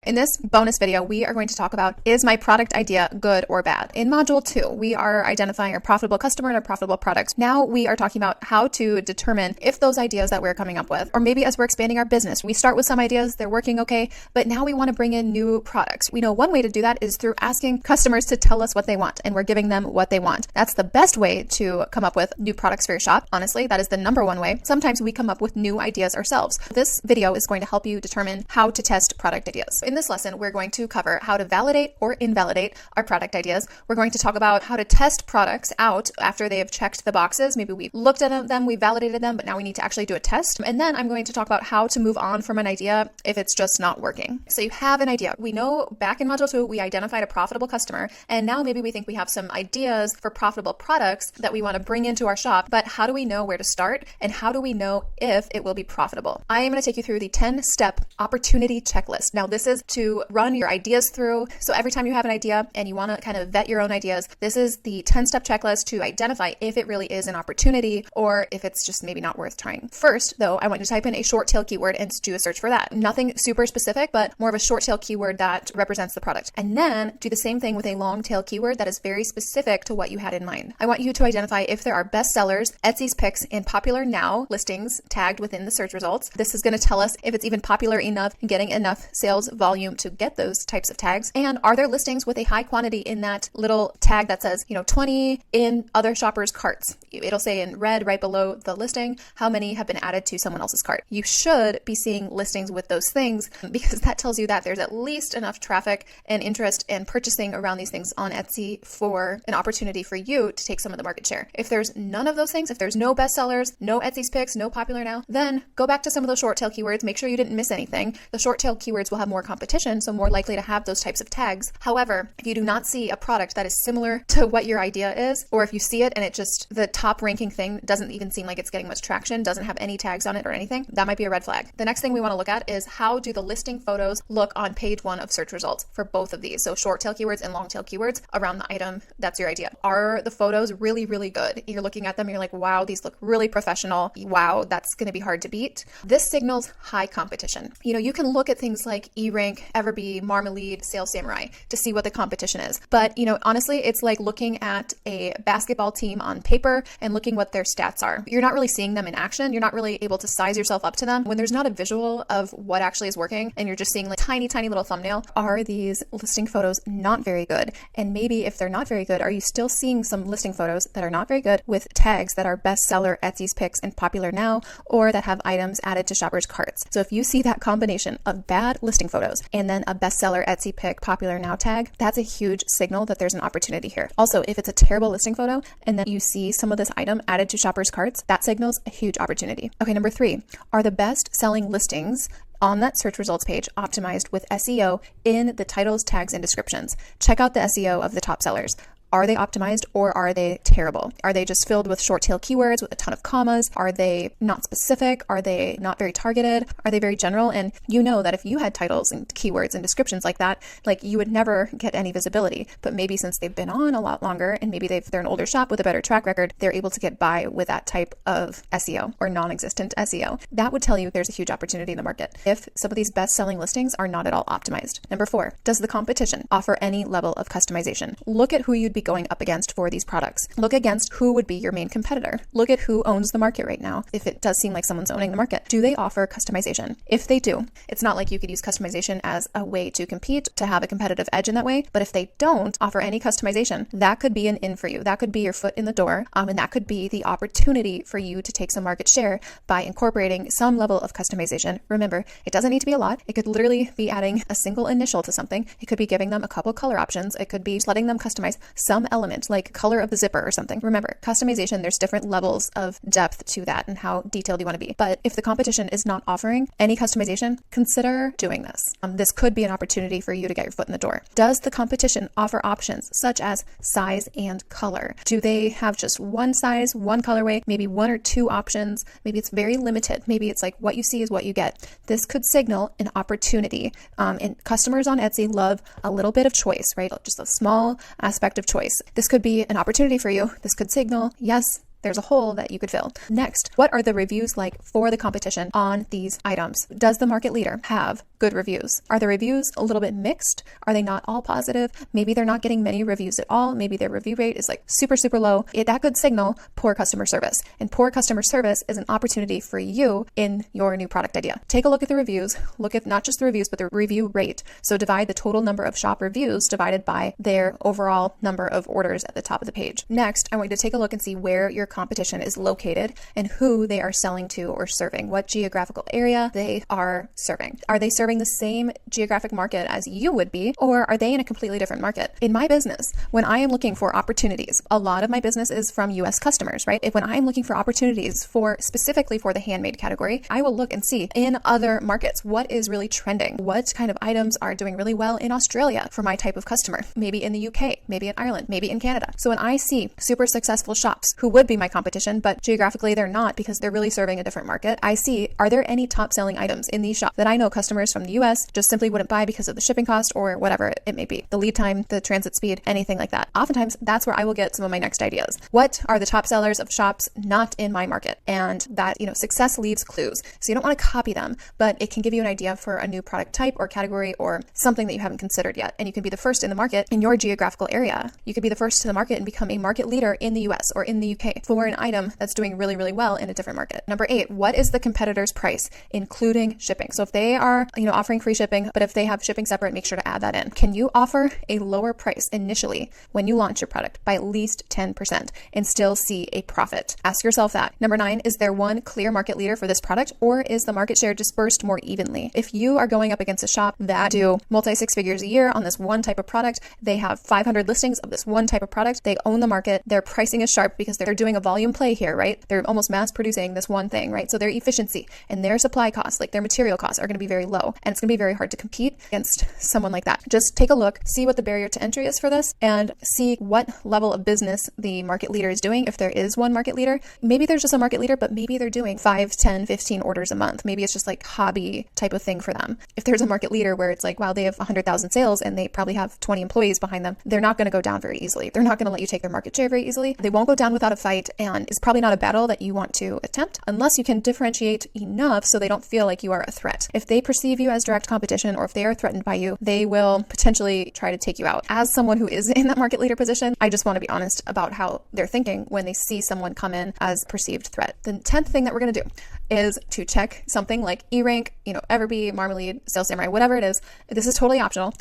In this bonus video, we are going to talk about, is my product idea good or bad? In module 2, we are identifying our profitable customer and our profitable product. Now we are talking about how to determine if those ideas that we're coming up with, or maybe as we're expanding our business, we start with some ideas, they're working okay, but now we want to bring in new products. We know one way to do that is through asking customers to tell us what they want, and we're giving them what they want. That's the best way to come up with new products for your shop. Honestly, that is the number one way. Sometimes we come up with new ideas ourselves. This video is going to help you determine how to test product ideas. In this lesson, we're going to cover how to validate or invalidate our product ideas. We're going to talk about how to test products out after they have checked the boxes. Maybe we've looked at them, we validated them, but now we need to actually do a test. And then I'm going to talk about how to move on from an idea if it's just not working. So you have an idea. We know back in module 2, we identified a profitable customer, and now maybe we think we have some ideas for profitable products that we want to bring into our shop, but how do we know where to start and how do we know if it will be profitable? I am going to take you through the 10-step opportunity checklist. Now, this is to run your ideas through. So every time you have an idea and you want to kind of vet your own ideas, this is the 10-step checklist to identify if it really is an opportunity or if it's just maybe not worth trying. First, though, I want you to type in a short tail keyword and do a search for that. Nothing super specific, but more of a short tail keyword that represents the product. And then do the same thing with a long tail keyword that is very specific to what you had in mind. I want you to identify if there are bestsellers, Etsy's picks, and popular now listings tagged within the search results. This is going to tell us if it's even popular enough and getting enough sales volume to get those types of tags. And are there listings with a high quantity in that little tag that says, 20 in other shoppers' carts? It'll say in red right below the listing how many have been added to someone else's cart. You should be seeing listings with those things because that tells you that there's at least enough traffic and interest and purchasing around these things on Etsy for an opportunity for you to take some of the market share. If there's none of those things, if there's no bestsellers, no Etsy's picks, no popular now, then go back to some of those short tail keywords. Make sure you didn't miss anything. The short tail keywords will have more competition, so more likely to have those types of tags. However, if you do not see a product that is similar to what your idea is, or if you see it and it just, the top ranking thing doesn't even seem like it's getting much traction, doesn't have any tags on it or anything, that might be a red flag. The next thing we want to look at is how do the listing photos look on page 1 of search results for both of these. So short tail keywords and long tail keywords around the item. That's your idea. Are the photos really, really good? You're looking at them, you're like, wow, these look really professional. Wow, that's going to be hard to beat. This signals high competition. You can look at things like E-Rank, Everbee, Marmalade, Sales Samurai to see what the competition is. But, honestly, it's like looking at a basketball team on paper and looking what their stats are. You're not really seeing them in action. You're not really able to size yourself up to them. When there's not a visual of what actually is working and you're just seeing like tiny, tiny little thumbnail, are these listing photos not very good? And maybe if they're not very good, are you still seeing some listing photos that are not very good with tags that are bestseller, Etsy's picks, and popular now, or that have items added to shoppers' carts? So if you see that combination of bad listing photos and then a bestseller, Etsy pick, popular now tag, that's a huge signal that there's an opportunity here. Also, if it's a terrible listing photo and then you see some of this item added to shoppers' carts, that signals a huge opportunity. Okay, number 3, are the best selling listings on that search results page optimized with SEO in the titles, tags, and descriptions? Check out the SEO of the top sellers. Are they optimized or are they terrible? Are they just filled with short tail keywords with a ton of commas? Are they not specific? Are they not very targeted? Are they very general? And you know that if you had titles and keywords and descriptions like that, like you would never get any visibility. But maybe since they've been on a lot longer and maybe they're an older shop with a better track record, they're able to get by with that type of SEO or non-existent SEO. That would tell you there's a huge opportunity in the market if some of these best-selling listings are not at all optimized. Number 4, does the competition offer any level of customization? Look at who you'd be going up against for these products. Look against who would be your main competitor. Look at who owns the market right now. If it does seem like someone's owning the market, do they offer customization? If they do, it's not like you could use customization as a way to compete, to have a competitive edge in that way. But if they don't offer any customization, that could be an in for you. That could be your foot in the door. And that could be the opportunity for you to take some market share by incorporating some level of customization. Remember, it doesn't need to be a lot. It could literally be adding a single initial to something. It could be giving them a couple color options. It could be letting them customize some element like color of the zipper or something. Remember, customization, there's different levels of depth to that and how detailed you want to be. But if the competition is not offering any customization, consider doing this. This could be an opportunity for you to get your foot in the door. Does the competition offer options such as size and color? Do they have just one size, one colorway, maybe 1 or 2 options? Maybe it's very limited. Maybe it's like what you see is what you get. This could signal an opportunity. And customers on Etsy love a little bit of choice, right? Just a small aspect of choice. This could be an opportunity for you. This could signal, yes, there's a hole that you could fill. Next, what are the reviews like for the competition on these items? Does the market leader have good reviews? Are the reviews a little bit mixed? Are they not all positive? Maybe they're not getting many reviews at all. Maybe their review rate is like super, super low. That could signal poor customer service. And poor customer service is an opportunity for you in your new product idea. Take a look at the reviews. Look at not just the reviews, but the review rate. So divide the total number of shop reviews divided by their overall number of orders at the top of the page. Next, I want you to take a look and see where your competition is located and who they are selling to or serving, what geographical area they are serving. Are they serving the same geographic market as you would be, or are they in a completely different market? In my business, when I am looking for opportunities, a lot of my business is from US customers, right? When I'm looking for opportunities for specifically for the handmade category, I will look and see in other markets what is really trending, what kind of items are doing really well in Australia for my type of customer, maybe in the UK, maybe in Ireland, maybe in Canada. So when I see super successful shops who would be my competition, but geographically they're not because they're really serving a different market, I see, are there any top selling items in these shops that I know customers from the US just simply wouldn't buy because of the shipping cost or whatever it may be, the lead time, the transit speed, anything like that. Oftentimes that's where I will get some of my next ideas. What are the top sellers of shops not in my market? And that, success leaves clues. So you don't want to copy them, but it can give you an idea for a new product type or category or something that you haven't considered yet. And you can be the first in the market in your geographical area. You could be the first to the market and become a market leader in the US or in the UK for an item that's doing really, really well in a different market. Number 8, what is the competitor's price, including shipping? So if they are, offering free shipping, but if they have shipping separate, make sure to add that in. Can you offer a lower price initially when you launch your product by at least 10% and still see a profit? Ask yourself that. Number 9, is there one clear market leader for this product, or is the market share dispersed more evenly? If you are going up against a shop that do multi 6 figures a year on this one type of product, they have 500 listings of this one type of product, they own the market, their pricing is sharp because they're doing a volume play here, right? They're almost mass producing this one thing, right? So their efficiency and their supply costs, like their material costs, are going to be very low, and it's going to be very hard to compete against someone like that. Just take a look, see what the barrier to entry is for this, and see what level of business the market leader is doing. If there is one market leader, maybe there's just a market leader, but maybe they're doing 5, 10, 15 orders a month. Maybe it's just like hobby type of thing for them. If there's a market leader where it's like, wow, they have 100,000 sales and they probably have 20 employees behind them, they're not going to go down very easily. They're not going to let you take their market share very easily. They won't go down without a fight, and it's probably not a battle that you want to attempt unless you can differentiate enough so they don't feel like you are a threat. If they perceive you as direct competition, or if they are threatened by you, they will potentially try to take you out. As someone who is in that market leader position, I just want to be honest about how they're thinking when they see someone come in as perceived threat. The 10th thing that we're going to do is to check something like E-Rank, Everbee, Marmalade, Sales Samurai, whatever it is. This is totally optional.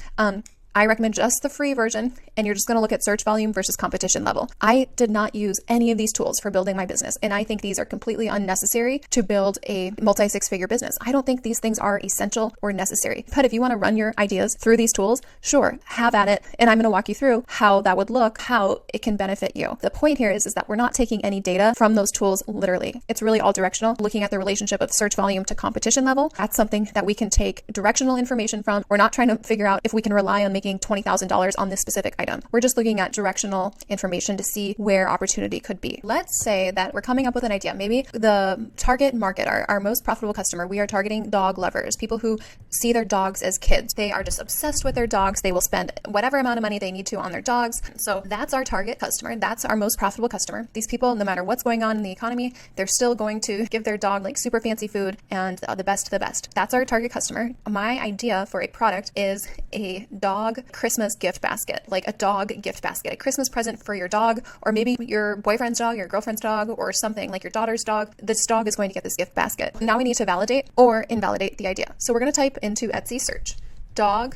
I recommend just the free version, and you're just going to look at search volume versus competition level. I did not use any of these tools for building my business, and I think these are completely unnecessary to build a multi 6-figure business. I don't think these things are essential or necessary. But if you want to run your ideas through these tools, sure, have at it. And I'm going to walk you through how that would look, how it can benefit you. The point here is that we're not taking any data from those tools literally. It's really all directional, looking at the relationship of search volume to competition level. That's something that we can take directional information from. We're not trying to figure out if we can rely on making $20,000 on this specific item. We're just looking at directional information to see where opportunity could be. Let's say that we're coming up with an idea. Maybe the target market, our most profitable customer, we are targeting dog lovers, people who see their dogs as kids. They are just obsessed with their dogs. They will spend whatever amount of money they need to on their dogs. So that's our target customer. That's our most profitable customer. These people, no matter what's going on in the economy, they're still going to give their dog like super fancy food and the best of the best. That's our target customer. My idea for a product is a dog Christmas gift basket, like a dog gift basket, a Christmas present for your dog, or maybe your boyfriend's dog, your girlfriend's dog, or something like your daughter's dog. This dog is going to get this gift basket. Now we need to validate or invalidate the idea. So we're going to type into Etsy search, dog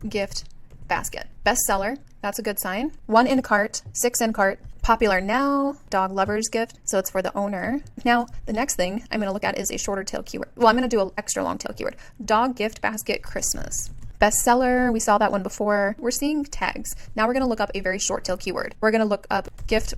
gift basket. Bestseller, that's a good sign. 1 in cart, 6 in cart. Popular now, dog lover's gift. So it's for the owner. Now, the next thing I'm going to look at is a shorter tail keyword. Well, I'm going to do an extra long tail keyword. Dog gift basket Christmas. Bestseller, we saw that one before. We're seeing tags. Now we're going to look up a very short tail keyword. We're going to look up gift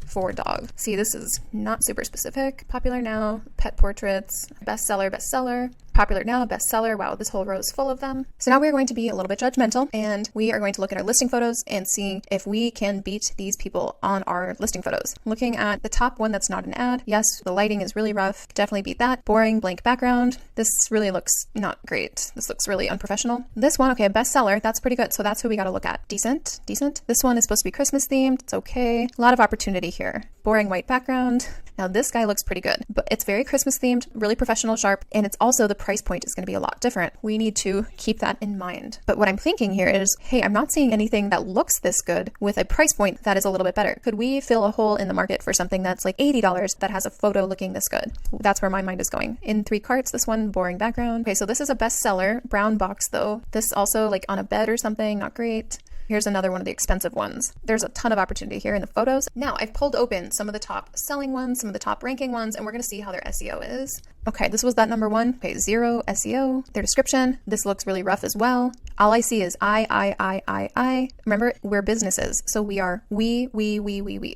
for dog. See, this is not super specific. Popular now, pet portraits, bestseller. popular now, bestseller. Wow, this whole row is full of them. So now we're going to be a little bit judgmental, and we are going to look at our listing photos and see if we can beat these people on our listing photos. Looking at the top one that's not an ad, yes, the lighting is really rough. Definitely beat that. Boring, blank background. This really looks not great. This looks really unprofessional. This one, okay, a bestseller. That's pretty good. So that's who we got to look at. Decent, decent. This one is supposed to be Christmas themed. It's okay. A lot of opportunity here. Boring white background. Now this guy looks pretty good, but it's very Christmas themed, really professional, sharp, and it's also the price point is going to be a lot different. We need to keep that in mind. But what I'm thinking here is, hey, I'm not seeing anything that looks this good with a price point that is a little bit better. Could we fill a hole in the market for something that's like $80 that has a photo looking this good? That's where my mind is going. In 3 carts, this one, boring background. Okay, so this is a bestseller, brown box though. This also like on a bed or something, not great. Here's another one of the expensive ones. There's a ton of opportunity here in the photos. Now I've pulled open some of the top selling ones, some of the top ranking ones, and we're going to see how their SEO is. Okay, this was that number 1. Okay, 0 SEO. Their description, this looks really rough as well. All I see is I. Remember, we're businesses, so we are we.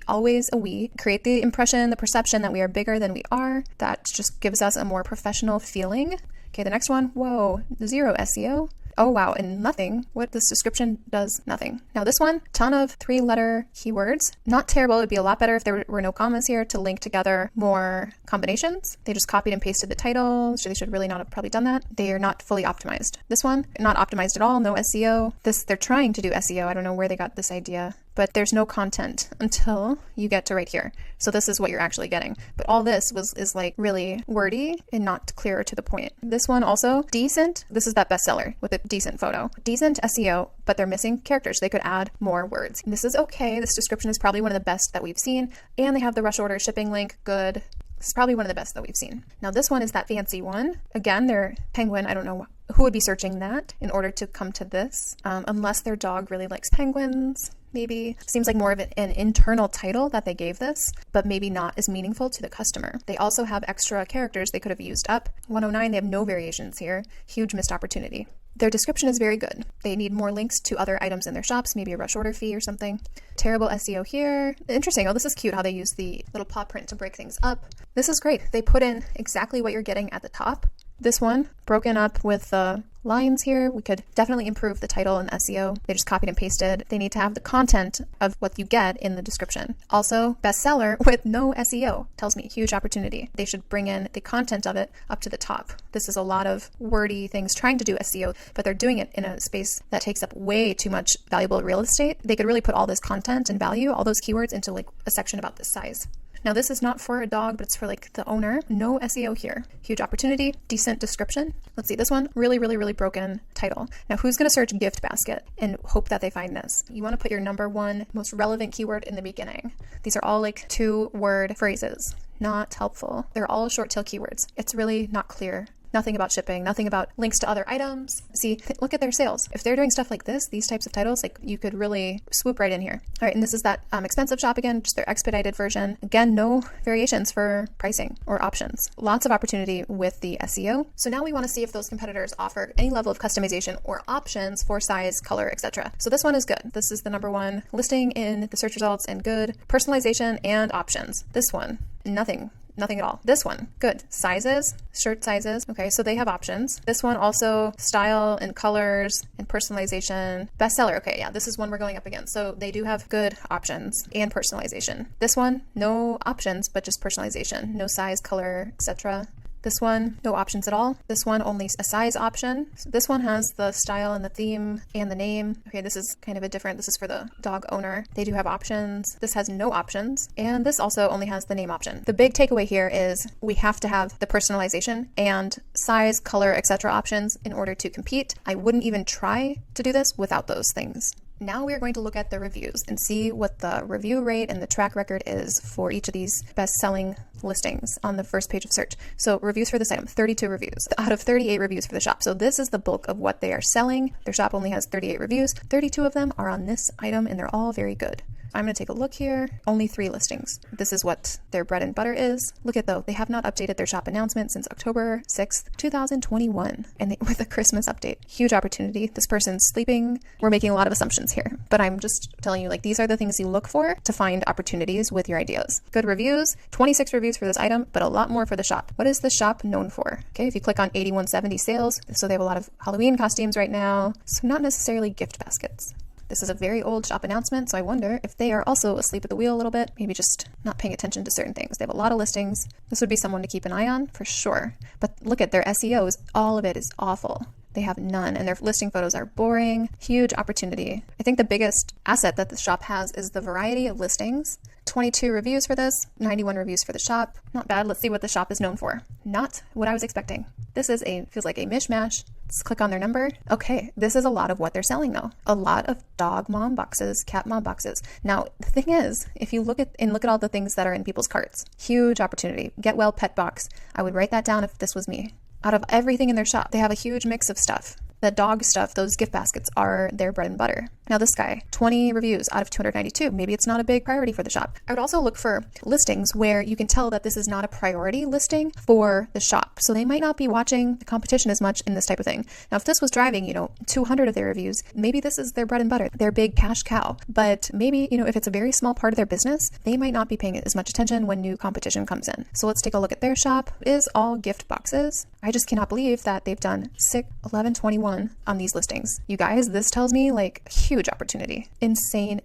Always a we. Create the impression, the perception that we are bigger than we are. That just gives us a more professional feeling. Okay, the next one, whoa, 0 SEO. Oh wow, and nothing. What this description does, nothing. Now this one, ton of 3-letter keywords. Not terrible. It'd be a lot better if there were no commas here to link together more combinations. They just copied and pasted the title. So they should really not have probably done that. They are not fully optimized. This one, not optimized at all. No SEO. They're trying to do SEO. I don't know where they got this idea, but there's no content until you get to right here. So this is what you're actually getting. But all this is like really wordy and not clear to the point. This one also decent. This is that bestseller with a decent photo. Decent SEO, but they're missing characters. They could add more words. This is okay. This description is probably one of the best that we've seen. And they have the rush order shipping link. Good. This is probably one of the best that we've seen. Now this one is that fancy one. Again, they're penguin. I don't know who would be searching that in order to come to this, unless their dog really likes penguins. Maybe. Seems like more of an internal title that they gave this, but maybe not as meaningful to the customer. They also have extra characters they could have used up. 109, they have no variations here. Huge missed opportunity. Their description is very good. They need more links to other items in their shops, maybe a rush order fee or something. Terrible SEO here. Interesting. Oh, this is cute how they use the little paw print to break things up. This is great. They put in exactly what you're getting at the top. This one, broken up with the lines here. We could definitely improve the title and SEO. They just copied and pasted. They need to have the content of what you get in the description. Also, bestseller with no SEO tells me huge opportunity. They should bring in the content of it up to the top. This is a lot of wordy things trying to do SEO, but they're doing it in a space that takes up way too much valuable real estate. They could really put all this content and value, all those keywords into like a section about this size. Now this is not for a dog, but it's for like the owner. No SEO here. Huge opportunity, decent description. Let's see, this one, really broken title. Now who's gonna search gift basket and hope that they find this? You wanna put your number 1 most relevant keyword in the beginning. These are all like 2-word phrases. Not helpful. They're all short tail keywords. It's really not clear. Nothing about shipping, nothing about links to other items. See, look at their sales. If they're doing stuff like this, these types of titles, like you could really swoop right in here. All right, and this is that expensive shop again, just their expedited version. Again, no variations for pricing or options. Lots of opportunity with the SEO. So now we want to see if those competitors offer any level of customization or options for size, color, etc. So this one is good. This is the number 1 listing in the search results and good. Personalization and options. This one, nothing at all. This one, good. Sizes, shirt sizes. Okay, so they have options. This one also style and colors and personalization. Bestseller. Okay, yeah, this is one we're going up against. So they do have good options and personalization. This one, no options, but just personalization. No size, color, etc. This one, no options at all. This one, only a size option. So this one has the style and the theme and the name. Okay, this is kind of a different, this is for the dog owner. They do have options. This has no options. And this also only has the name option. The big takeaway here is we have to have the personalization and size, color, etc. options in order to compete. I wouldn't even try to do this without those things. Now we are going to look at the reviews and see what the review rate and the track record is for each of these best-selling listings on the first page of search. So reviews for this item, 32 reviews out of 38 reviews for the shop. So this is the bulk of what they are selling. Their shop only has 38 reviews. 32 of them are on this item and they're all very good. I'm going to take a look here. Only 3 listings. This is what their bread and butter is. Look at though, they have not updated their shop announcement since October 6th, 2021. And with a Christmas update. Huge opportunity. This person's sleeping. We're making a lot of assumptions here, but I'm just telling you, like, these are the things you look for to find opportunities with your ideas. Good reviews, 26 reviews for this item, but a lot more for the shop. What is the shop known for? Okay, if you click on 8170 sales, so they have a lot of Halloween costumes right now, so not necessarily gift baskets. This is a very old shop announcement, so I wonder if they are also asleep at the wheel a little bit, maybe just not paying attention to certain things. They have a lot of listings. This would be someone to keep an eye on for sure. But look at their SEOs, all of it is awful. They have none, and their listing photos are boring. Huge opportunity. I think the biggest asset that the shop has is the variety of listings. 22 reviews for this, 91 reviews for the shop. Not bad. Let's see what the shop is known for. Not what I was expecting. This is feels like a mishmash. Let's click on their number. Okay, this is a lot of what they're selling though. A lot of dog mom boxes, cat mom boxes. Now, the thing is, if you look at all the things that are in people's carts, huge opportunity. Get well pet box. I would write that down if this was me. Out of everything in their shop, they have a huge mix of stuff. The dog stuff, those gift baskets are their bread and butter. Now this guy, 20 reviews out of 292. Maybe it's not a big priority for the shop. I would also look for listings where you can tell that this is not a priority listing for the shop. So they might not be watching the competition as much in this type of thing. Now, if this was driving, 200 of their reviews, maybe this is their bread and butter, their big cash cow. But maybe, if it's a very small part of their business, they might not be paying as much attention when new competition comes in. So let's take a look at their shop. It is all gift boxes. I just cannot believe that they've done 6, 11, 21 on these listings. You guys, this tells me like huge opportunity. Insane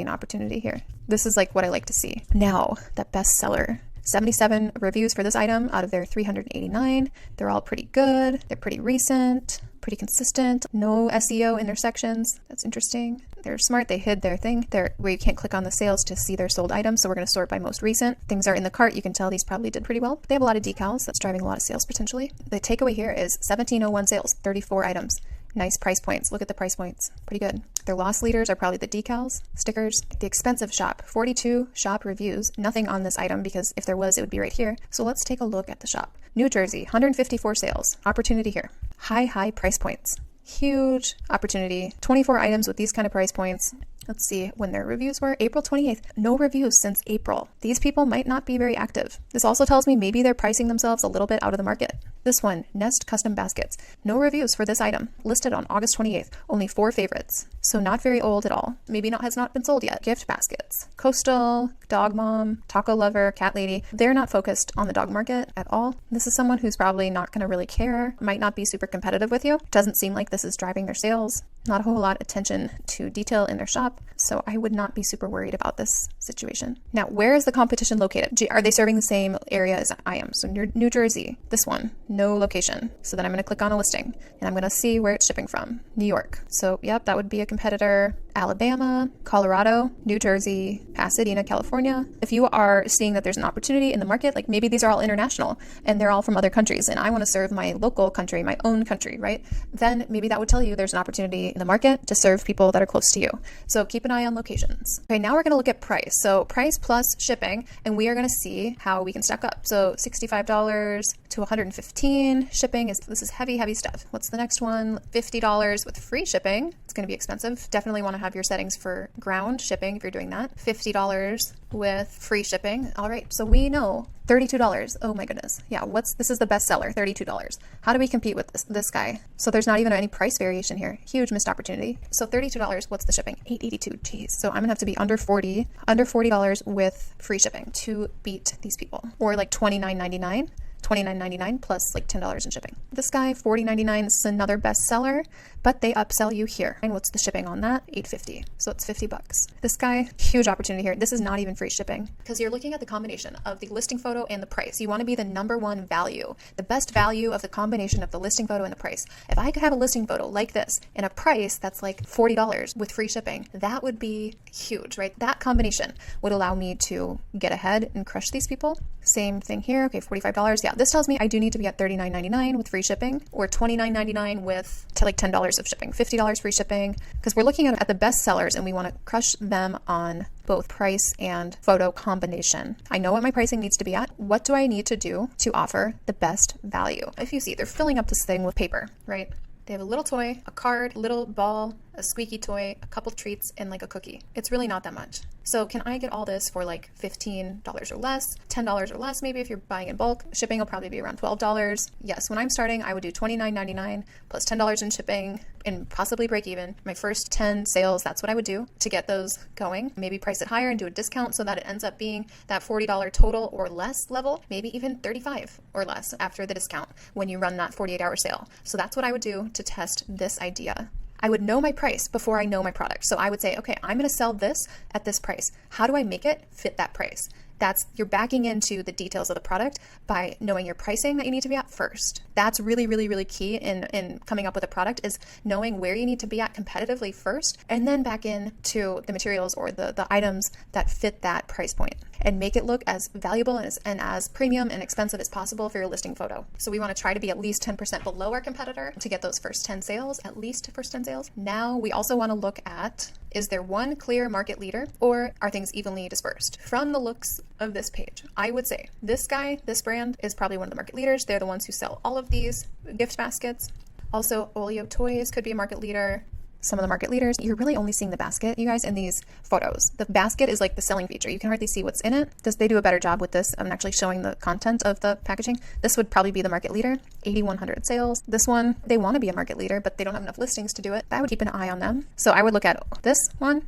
opportunity here. This is like what I like to see. Now, that bestseller. 77 reviews for this item out of their 389. They're all pretty good. They're pretty recent, pretty consistent. No SEO in their sections. That's interesting. They're smart. They hid their thing there where you can't click on the sales to see their sold items. So we're going to sort by most recent. Things are in the cart. You can tell these probably did pretty well. They have a lot of decals. That's driving a lot of sales potentially. The takeaway here is 1701 sales, 34 items. Nice price points. Look at the price points. Pretty good. Their loss leaders are probably the decals, stickers. The expensive shop, 42 shop reviews. Nothing on this item because if there was, it would be right here. So let's take a look at the shop. New Jersey, 154 sales. Opportunity here. High price points. Huge opportunity. 24 items with these kind of price points. Let's see when their reviews were. April 28th. No reviews since April. These people might not be very active. This also tells me maybe they're pricing themselves a little bit out of the market. This one, Nest Custom Baskets. No reviews for this item. Listed on August 28th. Only 4 favorites. So not very old at all. Maybe has not been sold yet. Gift baskets. Coastal, dog mom, taco lover, cat lady. They're not focused on the dog market at all. This is someone who's probably not going to really care. Might not be super competitive with you. Doesn't seem like this is driving their sales. Not a whole lot of attention to detail in their shop. So I would not be super worried about this situation. Now, where is the competition located? Are they serving the same area as I am? So New Jersey, this one, no location. So then I'm going to click on a listing and I'm going to see where it's shipping from. New York. So yep, that would be a competitor. Alabama, Colorado, New Jersey, Pasadena, California. If you are seeing that there's an opportunity in the market, like maybe these are all international and they're all from other countries and I want to serve my local country, my own country, right? Then maybe that would tell you there's an opportunity in the market to serve people that are close to you. So keep an eye on locations. Okay, now we're going to look at price. So price plus shipping, and we are going to see how we can stack up. So $65 to $115 shipping this is heavy stuff. What's the next one? $50 with free shipping. It's going to be expensive. Definitely want to have your settings for ground shipping if you're doing that. $50 with free shipping. All right, so we know $32. Oh my goodness. Yeah, this is the best seller, $32. How do we compete with this guy? So there's not even any price variation here. Huge missed opportunity. So $32, what's the shipping? $8.82. Geez. So I'm gonna have to be under $40 with free shipping to beat these people. Or like $29.99. $29.99 plus like $10 in shipping. This guy, $40.99. This is another bestseller, but they upsell you here. And what's the shipping on that? $8.50. So it's $50. This guy, huge opportunity here. This is not even free shipping because you're looking at the combination of the listing photo and the price. You want to be the number one value, the best value of the combination of the listing photo and the price. If I could have a listing photo like this and a price that's like $40 with free shipping, that would be huge, right? That combination would allow me to get ahead and crush these people. Same thing here. Okay, $45. Yeah, this tells me I do need to be at $39.99 with free shipping or $29.99 with like $10 of shipping, $50 free shipping, because we're looking at the best sellers and we want to crush them on both price and photo combination. I know what my pricing needs to be at. What do I need to do to offer the best value? If you see, they're filling up this thing with paper, right? They have a little toy, a card, little ball, a squeaky toy, a couple treats, and like a cookie. It's really not that much. So can I get all this for like $15 or less, $10 or less maybe if you're buying in bulk? Shipping will probably be around $12. Yes, when I'm starting, I would do $29.99 plus $10 in shipping and possibly break even. My first 10 sales, that's what I would do to get those going. Maybe price it higher and do a discount so that it ends up being that $40 total or less level, maybe even $35 or less after the discount when you run that 48-hour sale. So that's what I would do to test this idea. I would know my price before I know my product. So I would say, okay, I'm going to sell this at this price. How do I make it fit that price? That's, you're backing into the details of the product by knowing your pricing that you need to be at first. That's really, really, really key in coming up with a product, is knowing where you need to be at competitively first, and then back into the materials or the items that fit that price point and make it look as valuable and as premium and expensive as possible for your listing photo. So we want to try to be at least 10% below our competitor to get those first 10 sales, at least first 10 sales. Now we also want to look at, is there one clear market leader or are things evenly dispersed? From the looks of this page, I would say this guy, this brand is probably one of the market leaders. They're the ones who sell all of these gift baskets. Also, Oleo Toys could be a market leader. Some of the market leaders, you're really only seeing the basket, you guys, in these photos. The basket is like the selling feature. You can hardly see what's in it. They do a better job with this. I'm actually showing the content of the packaging. This would probably be the market leader, 8,100 sales. This one, they want to be a market leader, but they don't have enough listings to do it. I would keep an eye on them. So I would look at this one,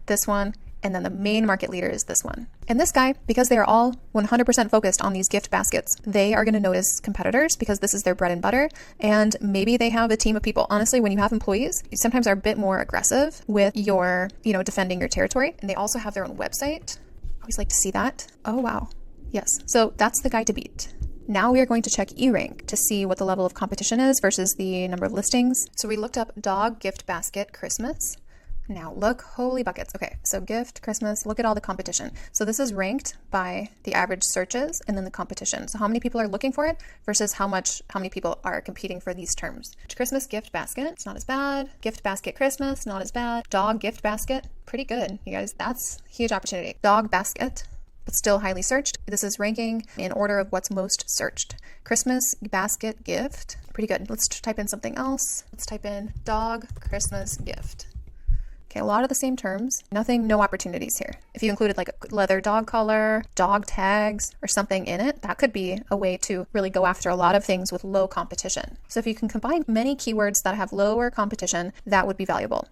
and then the main market leader is this one. And this guy, because they are all 100% focused on these gift baskets, they are going to notice competitors because this is their bread and butter. And maybe they have a team of people. Honestly, when you have employees, you sometimes are a bit more aggressive with your, defending your territory. And they also have their own website. I always like to see that. Oh, wow. Yes. So that's the guy to beat. Now we are going to check eRank to see what the level of competition is versus the number of listings. So we looked up dog gift basket Christmas. Now look, holy buckets. Okay, so gift, Christmas, look at all the competition. So this is ranked by the average searches and then the competition. So how many people are looking for it versus how many people are competing for these terms. Christmas gift basket, it's not as bad. Gift basket Christmas, not as bad. Dog gift basket, pretty good, you guys. That's a huge opportunity. Dog basket, but still highly searched. This is ranking in order of what's most searched. Christmas basket gift, pretty good. Let's type in something else. Let's type in dog Christmas gift. Okay, a lot of the same terms, no opportunities here. If you included like a leather dog collar, dog tags, or something in it, that could be a way to really go after a lot of things with low competition. So if you can combine many keywords that have lower competition, that would be valuable.